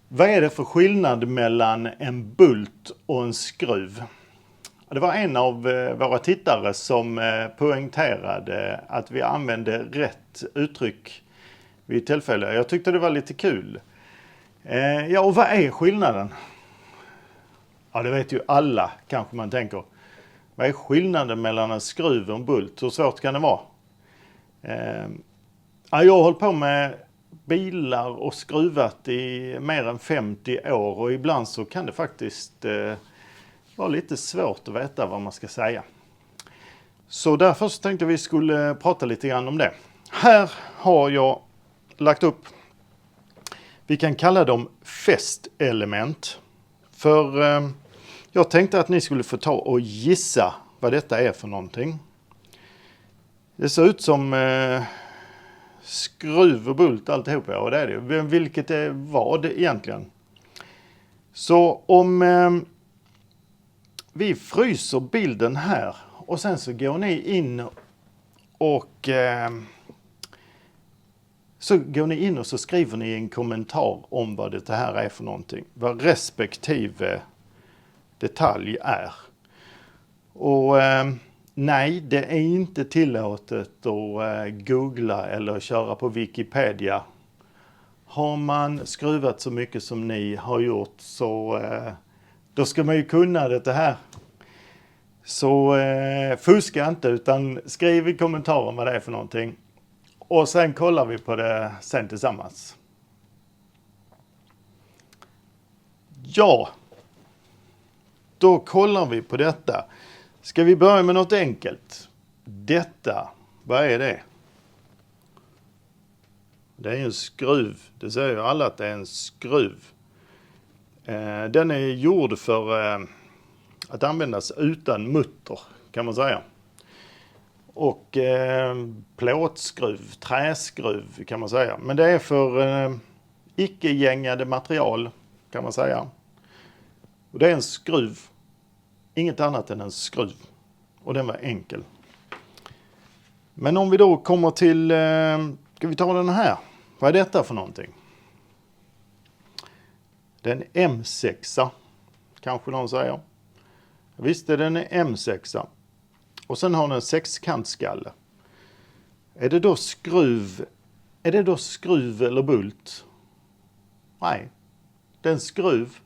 Vad är det för skillnad mellan en bult och en skruv? Det var en av våra tittare som poängterade att vi använde rätt uttryck vid tillfälle. Jag tyckte det var lite kul. Ja, och vad är skillnaden? Ja, det vet ju alla, kanske man tänker. Vad är skillnaden mellan en skruv och en bult? Hur svårt kan det vara? Jag har hållit på med bilar och skruvat i mer än 50 år och ibland så kan det faktiskt vara lite svårt att veta vad man ska säga. Så därför så tänkte vi skulle prata lite grann om det. Här har jag lagt upp, vi kan kalla dem fästelement. För jag tänkte att ni skulle få ta och gissa vad detta är för någonting. Det ser ut som skruv och bult alltihopa, och det är det. Vilket är vad egentligen? Så om vi fryser bilden här och sen så går ni in och så skriver ni en kommentar om vad det här är för någonting. Vad respektive detalj är. Och nej, det är inte tillåtet att googla eller köra på Wikipedia. Har man skruvat så mycket som ni har gjort så då ska man ju kunna det här. Så fuska inte, utan skriv i kommentaren vad det är för någonting. Och sen kollar vi på det sen tillsammans. Ja, då kollar vi på detta. Ska vi börja med något enkelt? Detta, vad är det? Det är en skruv. Det säger ju alla att det är en skruv. Den är gjord för att användas utan mutter, kan man säga. Och plåtskruv, träskruv kan man säga. Men det är för icke-gängade material, kan man säga. Och det är en skruv. Inget annat än en skruv. Och den var enkel. Men om vi då kommer till, ska vi ta den här? Vad är detta för någonting? Det är en M6, kanske någon säger. Visst är den en M6. Och sen har den en sexkantskalle. Är det då skruv eller bult? Nej, det är en skruv.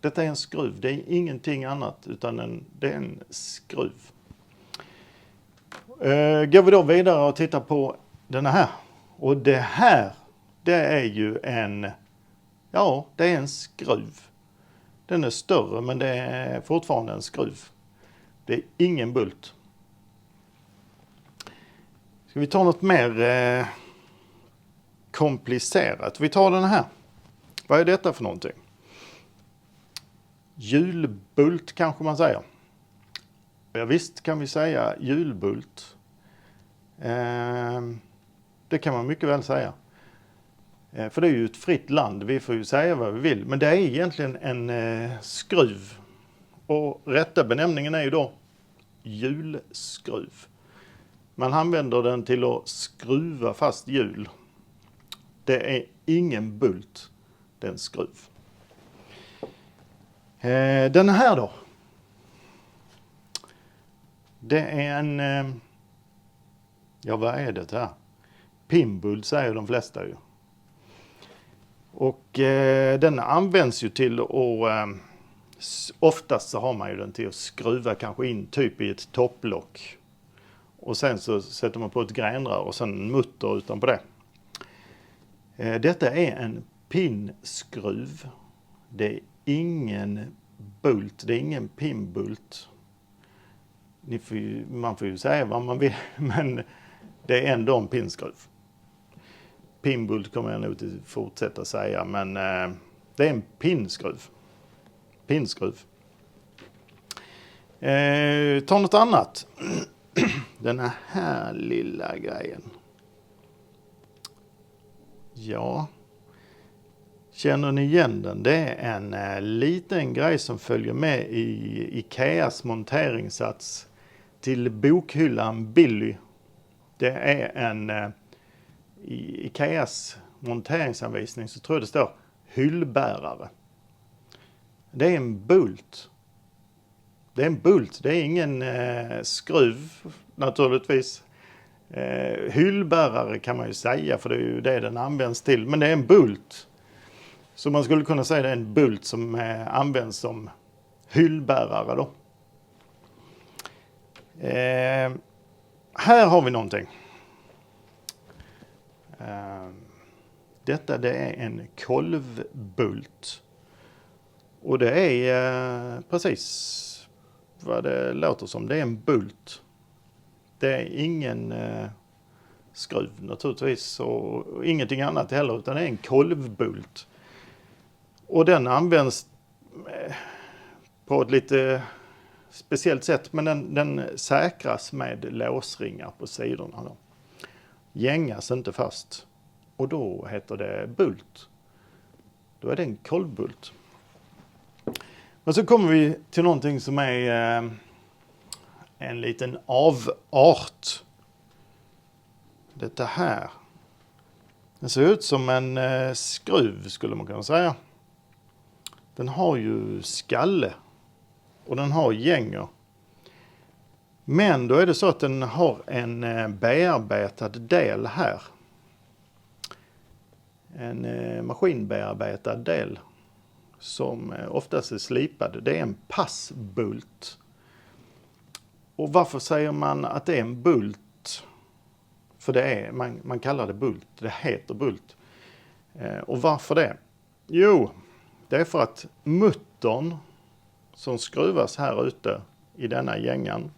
Detta är en skruv. Det är ingenting annat utan det är en skruv. Går vi då vidare och tittar på den här. Och det här, det är ju det är en skruv. Den är större, men det är fortfarande en skruv. Det är ingen bult. Ska vi ta något mer komplicerat? Vi tar den här. Vad är detta för någonting? Hjulbult kanske man säger. Ja, visst kan vi säga hjulbult. Det kan man mycket väl säga. För det är ju ett fritt land. Vi får ju säga vad vi vill. Men det är egentligen en skruv. Och rätta benämningen är ju då hjulskruv. Man använder den till att skruva fast hjul. Det är ingen bult. Det är en skruv. Den här då. Det är en, vad är det här? Pinbult säger de flesta ju. Och den används ju till att, oftast så har man ju den till att skruva kanske in typ i ett topplock. Och sen så sätter man på ett grenrör och sen en mutter utanpå det. Detta är en pinnskruv. Det är ingen bult, det är ingen pinbult. Man får ju säga vad man vill, men det är ändå en pinnskruv. Pinbult kommer jag nog till fortsätta säga, men det är en pinnskruv. Pinnskruv. Ta något annat. Den här lilla grejen. Ja. Känner ni igen den? Det är en liten grej som följer med i Ikeas monteringssats till bokhyllan Billy. Det är en i Ikeas monteringsanvisning så tror jag det står hyllbärare. Det är en bult. Det är en bult, det är ingen skruv naturligtvis. Hyllbärare kan man ju säga, för det är ju det den används till. Men det är en bult. Så man skulle kunna säga att det är en bult som används som hyllbärare då. Här har vi någonting. Detta det är en kolvbult. Och det är precis vad det låter som. Det är en bult. Det är ingen skruv naturligtvis och ingenting annat heller, utan det är en kolvbult. Och den används på ett lite speciellt sätt, men den säkras med låsringar på sidorna då. Gängas inte fast. Och då heter det bult. Då är det en kolvbult. Men så kommer vi till någonting som är en liten avart. Detta här. Det ser ut som en skruv skulle man kunna säga. Den har ju skalle. Och den har gänger. Men då är det så att den har en bearbetad del här. En maskinbearbetad del. Som oftast är slipad. Det är en passbult. Och varför säger man att det är en bult? För det är, man kallar det bult. Det heter bult. Och varför det? Jo, det är för att muttern som skruvas här ute i denna gängan,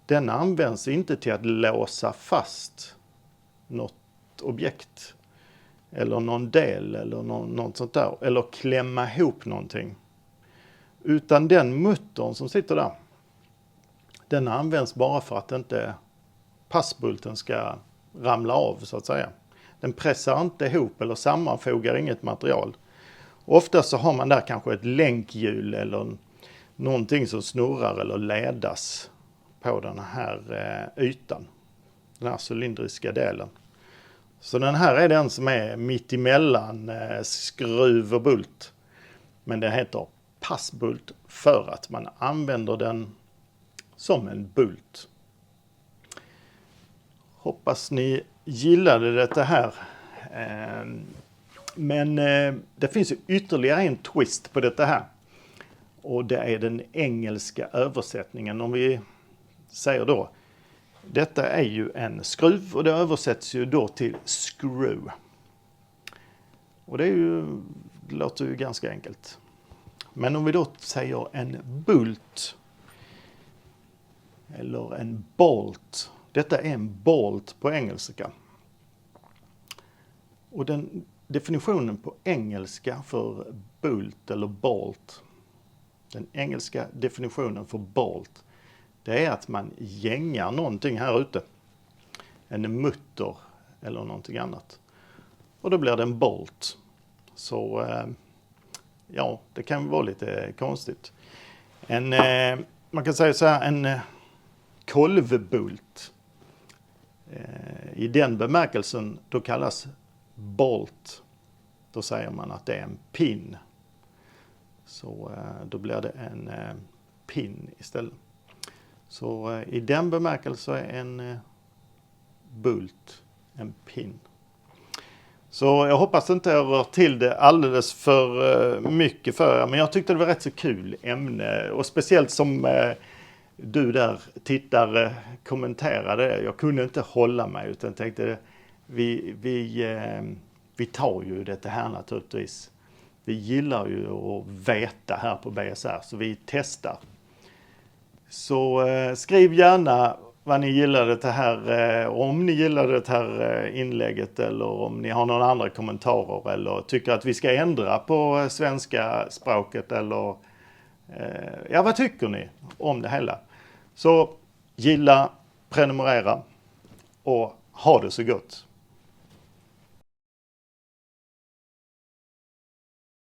den används inte till att låsa fast något objekt eller någon del eller något sånt där, eller klämma ihop någonting. Utan den muttern som sitter där, den används bara för att inte passbulten ska ramla av så att säga. Den pressar inte ihop eller sammanfogar inget material. Ofta så har man där kanske ett länkhjul eller någonting som snurrar eller ledas på den här ytan. Den här cylindriska delen. Så den här är den som är mitt emellan skruv och bult. Men det heter passbult för att man använder den som en bult. Hoppas ni gillade detta här. Men det finns ju ytterligare en twist på detta här. Och det är den engelska översättningen. Om vi säger då. Detta är ju en skruv och det översätts ju då till screw. Och det låter ju ganska enkelt. Men om vi då säger en bult. Eller en bolt. Detta är en bolt på engelska. Och den definitionen på engelska för bult eller bolt. Den engelska definitionen för bolt. Det är att man gängar någonting här ute. En mutter eller någonting annat. Och då blir det en bolt. Så ja, det kan vara lite konstigt. Man kan säga så här, en kolvbult. I den bemärkelsen då kallas bolt. Då säger man att det är en pin. Så då blir det en pin istället. Så i den bemärkelsen är en bult en pin. Så jag hoppas inte jag rör till det alldeles för mycket för er. Men jag tyckte det var rätt så kul ämne. Och speciellt som du där tittare kommenterade. Jag kunde inte hålla mig utan tänkte vi tar ju det här naturligtvis. Vi gillar ju att veta här på BSR så vi testar. Så skriv gärna vad ni gillade det här, om ni gillade det här inlägget eller om ni har några andra kommentarer eller tycker att vi ska ändra på svenska språket eller ja, vad tycker ni om det hela? Så gilla, prenumerera och ha det så gott.